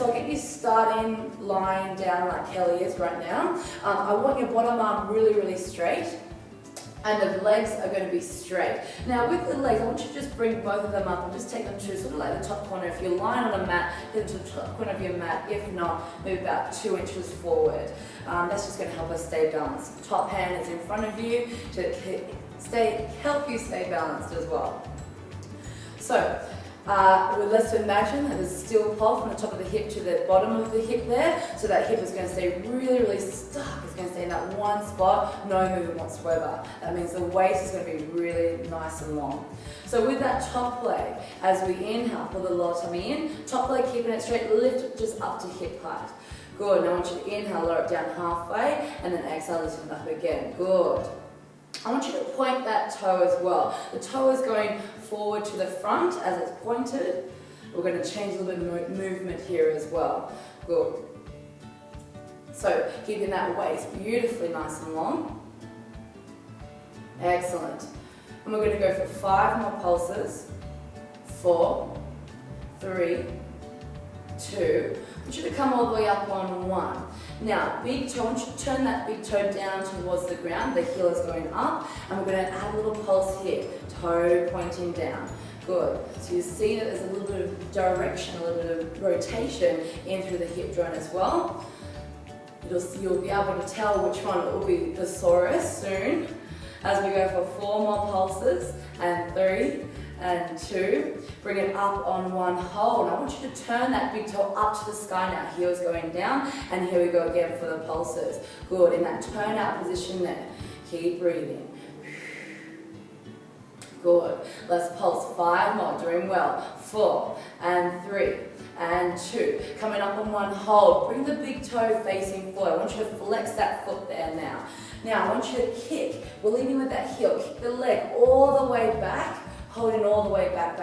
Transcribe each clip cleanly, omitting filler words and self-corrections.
I'll get you starting lying down like Kelly is right now. I want your bottom arm really, really straight. And the legs are going to be straight. Now with the legs, I want you to just bring both of them up and just take them to sort of like the top corner. If you're lying on a mat, get them to the top corner of your mat. If not, move about 2 inches forward. That's just going to help us stay balanced. Top hand is in front of you to help you stay balanced as well. So, let's imagine that there's a steel pole from the top of the hip to the bottom of the hip there. So that hip is going to stay really, really stuck. It's going to stay in that one spot, no movement whatsoever. That means the waist is going to be really nice and long. So with that top leg, as we inhale, pull the lower tummy in, top leg keeping it straight, lift it just up to hip height. Good. Now I want you to inhale, lower it down halfway, and then exhale, lift it up again. Good. I want you to point that toe as well. The toe is going forward to the front as it's pointed. We're going to change a little bit of movement here as well. Good. So keeping that waist beautifully nice and long. Excellent. And we're going to go for 5 more pulses. 4, 3, 2. I want you to come all the way up on 1. Now, big toe, I want you to turn that big toe down towards the ground, the heel is going up, and we're going to add a little pulse here, toe pointing down. Good. So you see that there's a little bit of direction, a little bit of rotation in through the hip joint as well. You'll be able to tell which one will be the sorest soon as we go for 4 more pulses, and 3, and 2, bring it up on 1, hold. I want you to turn that big toe up to the sky now, heels going down, and here we go again for the pulses. Good, in that turn out position there, keep breathing. Good, let's pulse 5 more, doing well, 4, and 3, and 2, coming up on 1, hold, bring the big toe facing forward. I want you to flex that foot there now. Now I want you to kick, we're leading with that heel, kick the leg all the way back, holding all the way back,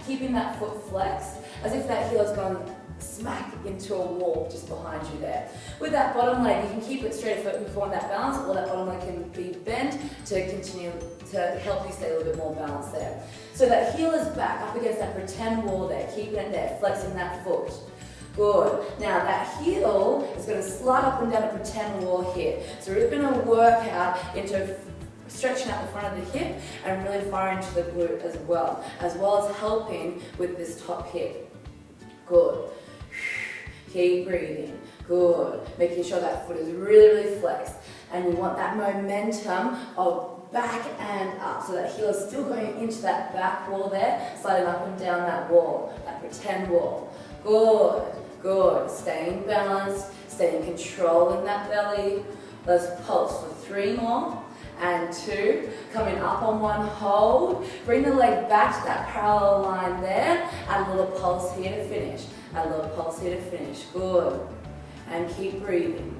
keeping that foot flexed, as if that heel has gone smack into a wall just behind you there. With that bottom leg, you can keep it straight if you want that balance, or that bottom leg can be bent to continue to help you stay a little bit more balanced there. So that heel is back up against that pretend wall there, keeping it there, flexing that foot. Good. Now that heel is going to slide up and down a pretend wall here. So we're going to work out into stretching out the front of the hip and really firing into the glute as well as helping with this top hip. Good. Keep breathing. Good. Making sure that foot is really, really flexed. And we want that momentum of back and up. So that heel is still going into that back wall there, sliding up and down that wall, that pretend wall. Good. Good. Staying balanced, staying in control in that belly. Let's pulse for 3 more. And 2, coming up on 1, hold, bring the leg back to that parallel line there, add a little pulse here to finish, add a little pulse here to finish, good, and keep breathing.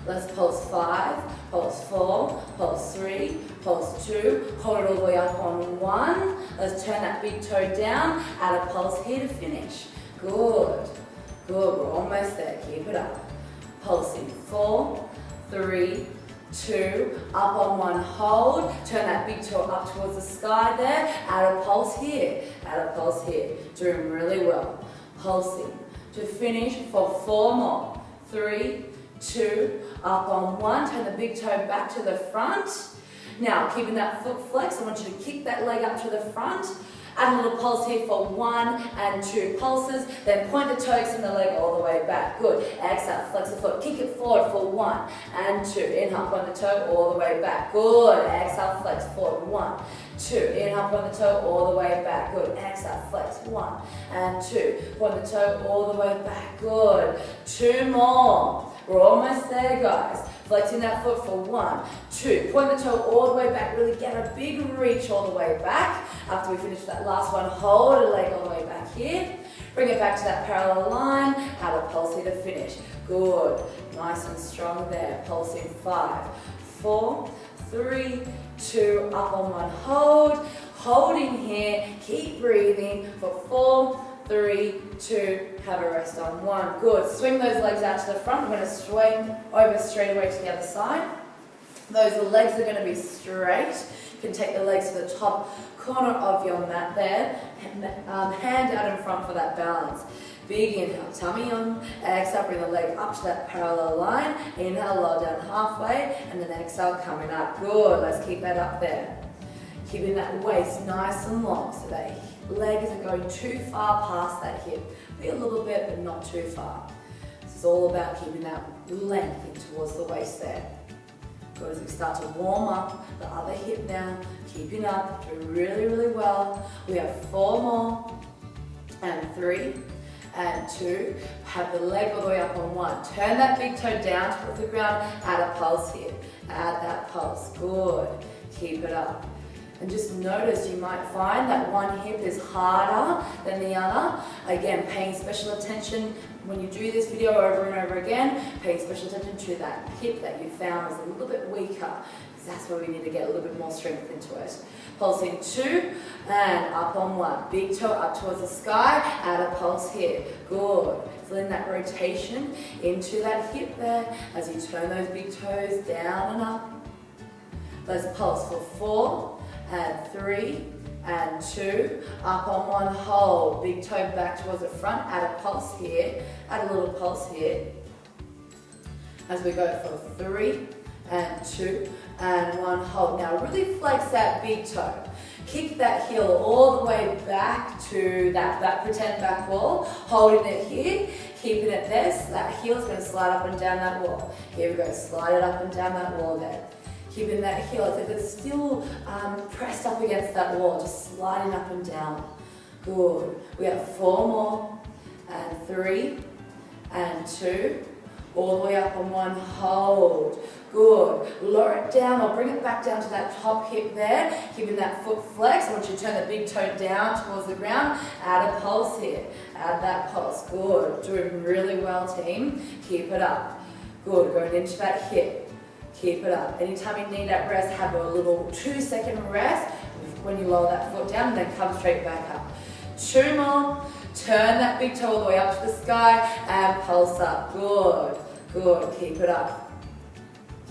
Let's pulse 5, pulse 4, pulse 3, pulse 2, hold it all the way up on 1, let's turn that big toe down, add a pulse here to finish, good, good, we're almost there, keep it up, pulsing, 4, 3, 2, up on 1, hold, turn that big toe up towards the sky there, add a pulse here, doing really well, pulsing, to finish for 4 more, 3, 2, up on 1, turn the big toe back to the front, now keeping that foot flexed, I want you to kick that leg up to the front, add a little pulse here for 1 and 2 pulses, then point the toe, extend the leg all the way back. Good. Exhale, flex the foot, kick it forward for 1 and 2. Inhale, point the toe all the way back. Good. Exhale, flex forward. 1, 2. Inhale, point the toe all the way back. Good. Exhale, flex. 1 and 2. Point the toe all the way back. Good. 2 more. We're almost there, guys. Flexing that foot for 1, 2. Point the toe all the way back. Really get a big reach all the way back. After we finish that last one, hold a leg all the way back here. Bring it back to that parallel line. Add a pulse here to finish. Good. Nice and strong there. Pulsing 5, 4, 3, 2. Up on 1. Hold. Holding here. Keep breathing for 4, 3, 2, have a rest on 1. Good. Swing those legs out to the front. We're going to swing over straight away to the other side. Those legs are going to be straight. You can take the legs to the top corner of your mat there. Hand out in front for that balance. Big inhale, tummy on. Exhale, bring the leg up to that parallel line. Inhale, lower down halfway, and then exhale, coming up. Good, let's keep that up there. Keeping that waist nice and long so that leg isn't going too far past that hip. Be a little bit, but not too far. This is all about keeping that length in towards the waist there. Good, as we start to warm up the other hip now, keeping up, doing really, really well. We have 4 more, and 3, and 2. Have the leg all the way up on 1. Turn that big toe down towards the ground, add a pulse here. Add that pulse, good. Keep it up. And just notice, you might find that one hip is harder than the other. Again, paying special attention when you do this video over and over again, paying special attention to that hip that you found is a little bit weaker, because that's where we need to get a little bit more strength into it. Pulsing 2, and up on 1. Big toe up towards the sky, add a pulse here. Good. Feeling that rotation into that hip there as you turn those big toes down and up. Let's pulse for 4, and 3, and 2, up on 1, hold, big toe back towards the front, add a pulse here, add a little pulse here, as we go for 3, and 2, and 1, hold. Now really flex that big toe, kick that heel all the way back to that pretend back wall, holding it here, keeping it there, so that heel is going to slide up and down that wall. Here we go, slide it up and down that wall there. Keeping that heel as if it's still pressed up against that wall, just sliding up and down. Good. We have 4 more, and 3, and 2, all the way up on 1, hold. Good. Lower it down or bring it back down to that top hip there, keeping that foot flex. I want you to turn the big toe down towards the ground. Add a pulse here. Add that pulse. Good. Doing really well, team. Keep it up. Good. Going into that hip. Keep it up. Anytime you need that rest, have a little 2-second rest when you lower that foot down and then come straight back up. 2 more. Turn that big toe all the way up to the sky and pulse up. Good. Good. Keep it up.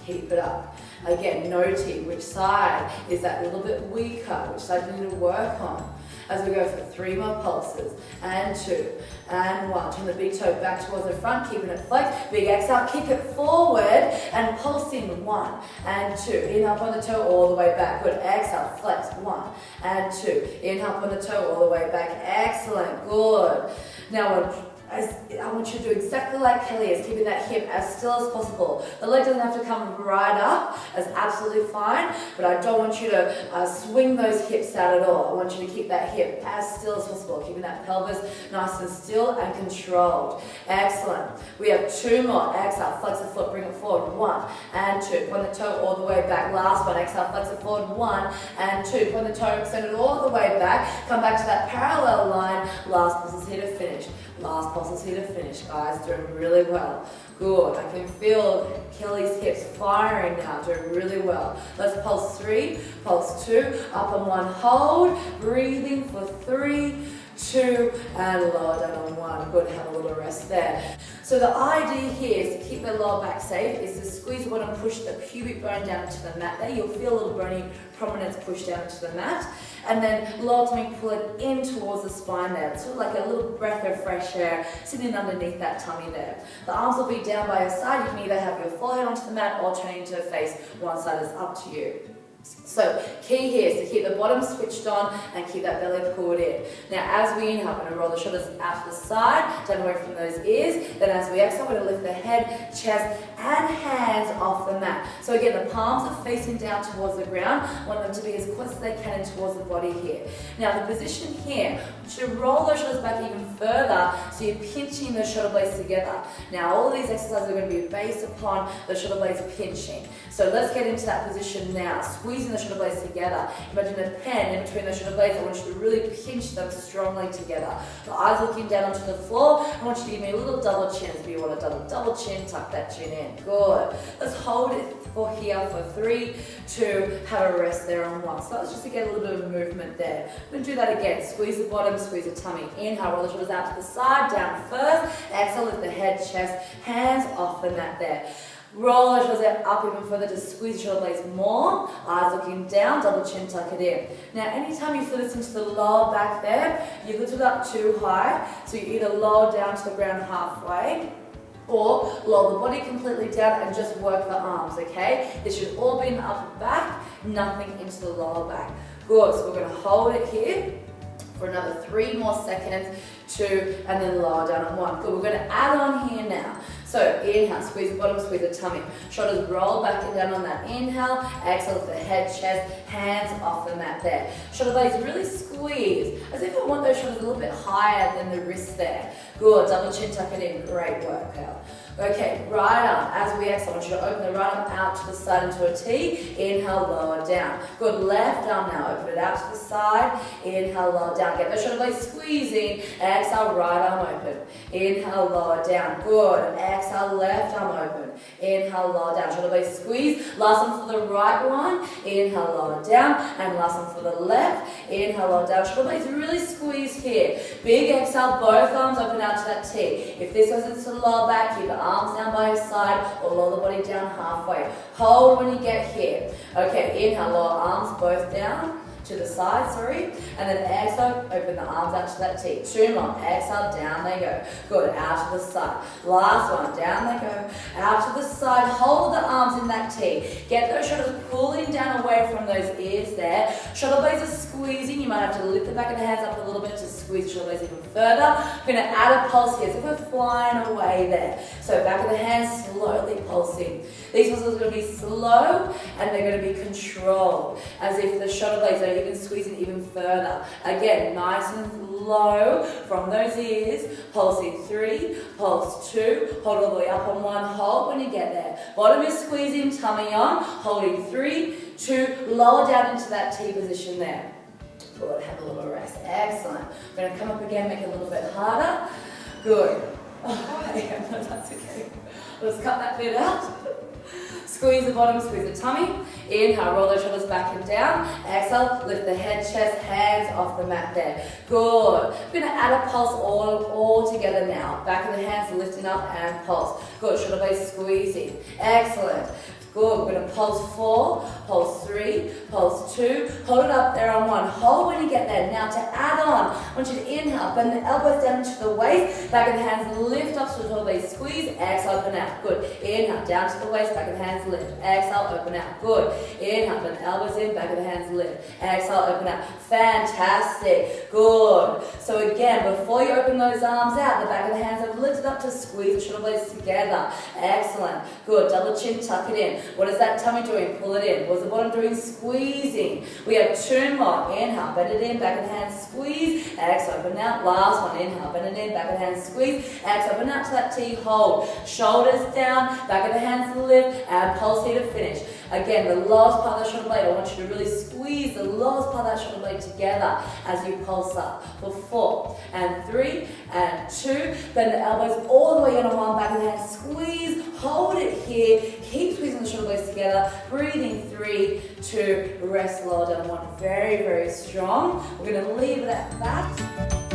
Keep it up. Again, noting which side is that little bit weaker, which side you need to work on. As we go for 3 more pulses, and 2, and 1. Turn the big toe back towards the front, keeping it flexed. Big exhale, kick it forward, and pulsing 1, and 2. Inhale on the toe all the way back. Good. Exhale, flex 1, and 2. Inhale on the toe all the way back. Excellent. Good. Now, I want you to do exactly like Kelly is, keeping that hip as still as possible. The leg doesn't have to come right up, that's absolutely fine, but I don't want you to swing those hips out at all. I want you to keep that hip as still as possible, keeping that pelvis nice and still and controlled. Excellent. We have 2 more. Exhale, flex the foot, bring it forward. 1, and 2. Point the toe all the way back. Last one. Exhale, flex it forward. 1, and 2. Point the toe extended all the way back. Come back to that parallel line. Last pulse is here to finish. Last pulse is here to finish, guys. Doing really well. Good. I can feel Kelly's hips firing now. Doing really well. Let's pulse 3, pulse 2, up on 1, hold. Breathing for 3, 2, and lower down on 1. Good. Have a little rest there. So the idea here is to keep the lower back safe, is to squeeze the bottom, push the pubic bone down to the mat there. You'll feel a little bony prominence push down to the mat. And then lower tummy, pull it in towards the spine there. It's sort of like a little breath of fresh air sitting underneath that tummy there. The arms will be down by your side. You can either have your forehead onto the mat or turning to face one side. Is up to you. So key here is to keep the bottom switched on and keep that belly pulled in. Now as we inhale, we're going to roll the shoulders out to the side, down away from those ears. Then as we exhale, we're going to lift the head, chest and hands off the mat. So again, the palms are facing down towards the ground. I want them to be as close as they can in towards the body here. Now the position here, you should roll those shoulders back even further so you're pinching the shoulder blades together. Now all of these exercises are going to be based upon the shoulder blades pinching. So let's get into that position now. Squeezing the shoulder blades together. Imagine a pen in between the shoulder blades. I want you to really pinch them strongly together. The eyes looking down onto the floor. I want you to give me a little double chin. If you want a double chin, tuck that chin in. Good. Let's hold it for here for 3, 2, have a rest there on 1. So that's just to get a little bit of movement there. I'm going to do that again. Squeeze the bottom, squeeze the tummy. Inhale, roll the shoulders out to the side, down first. Exhale, lift the head, chest, hands off the mat there. Roll the shoulders up even further to squeeze the shoulder blades more. Eyes looking down, double chin, tuck it in. Now, anytime you feel this into the lower back there, you lift it up too high, so you either lower down to the ground halfway, or lower the body completely down and just work the arms, okay? This should all be in the upper back, nothing into the lower back. Good, so we're gonna hold it here for another 3 more seconds, 2, and then lower down on 1. Good, we're gonna add on here now. So inhale, squeeze the bottom, squeeze the tummy. Shoulders roll back and down on that inhale. Exhale with the head, chest, hands off the mat there. Shoulder blades really squeeze, as if I want those shoulders a little bit higher than the wrist there. Good, double chin, tuck it in, great work, pal. Okay, right arm, as we exhale, I want you to open the right arm out to the side into a T. Inhale, lower down. Good, left arm now, open it out to the side. Inhale, lower down. Get those shoulder blades squeezing. Exhale, right arm open. Inhale, lower down. Good. Exhale, left arm open. Inhale, lower down. Shoulder blades squeeze. Last one for the right one. Inhale, lower down. And last one for the left. Inhale, lower down. Shoulder blades really squeeze here. Big exhale, both arms open out to that T. If this goes into the lower back, keep the arms down by your side or lower the body down halfway. Hold when you get here. Okay, inhale, lower arms both down to the side, and then exhale, open the arms out to that T. 2 more, exhale, down they go. Good, out to the side. Last one, down they go, out to the side, hold the arms in that T. Get those shoulders pulling down away from those ears there. Shoulder blades are squeezing, you might have to lift the back of the hands up a little bit to squeeze the shoulder blades even further. We're going to add a pulse here, as if we're flying away there. So back of the hands slowly pulsing. These muscles are going to be slow and they're going to be controlled, as if the shoulder blades are even squeezing even further. Again, nice and low from those ears. Pulsing 3, pulse 2, hold all the way up on 1, hold when you get there. Bottom is squeezing, tummy on, holding 3, 2, lower down into that T position there. Good, have a little rest. Excellent. We're going to come up again, make it a little bit harder. Good. Oh, yeah, no, that's okay. Let's cut that bit out. Squeeze the bottom, squeeze the tummy. Inhale, roll those shoulders back and down. Exhale, lift the head, chest, hands off the mat there. Good. We're going to add a pulse all together now. Back of the hands lifting up and pulse. Good, shoulder blades squeezing. Excellent. Good, we're going to pulse 4, pulse 3, pulse 2, hold it up there on 1, hold when you get there. Now to add on, I want you to inhale, bend the elbows down into the waist, back of the hands lift up, so shoulder blades squeeze, exhale, open out. Good, inhale, down to the waist, back of the hands lift, exhale, open out. Good, inhale, bend the elbows in, back of the hands lift, exhale, open out. Fantastic, good. So again, before you open those arms out, the back of the hands have lifted up to squeeze the shoulder blades together. Excellent, good, double chin, tuck it in. What is that tummy doing? Pull it in. What's the bottom doing? Squeezing. We have 2 more. Inhale, bend it in, back of the hand, squeeze. Exhale, open out. Last one. Inhale, bend it in, back of the hand, squeeze. Exhale, open out to that T, hold. Shoulders down, back of the hands lift, and pulse here to finish. Again, the lowest part of the shoulder blade, I want you to really squeeze the lowest part of that shoulder blade together as you pulse up. For 4, and 3, and 2. Bend the elbows all the way in on 1, back of the hand, squeeze, hold it here. Keep squeezing the shoulder blades together. Breathing 3, 2, rest, lower down 1. Very, very strong. We're going to leave it at that.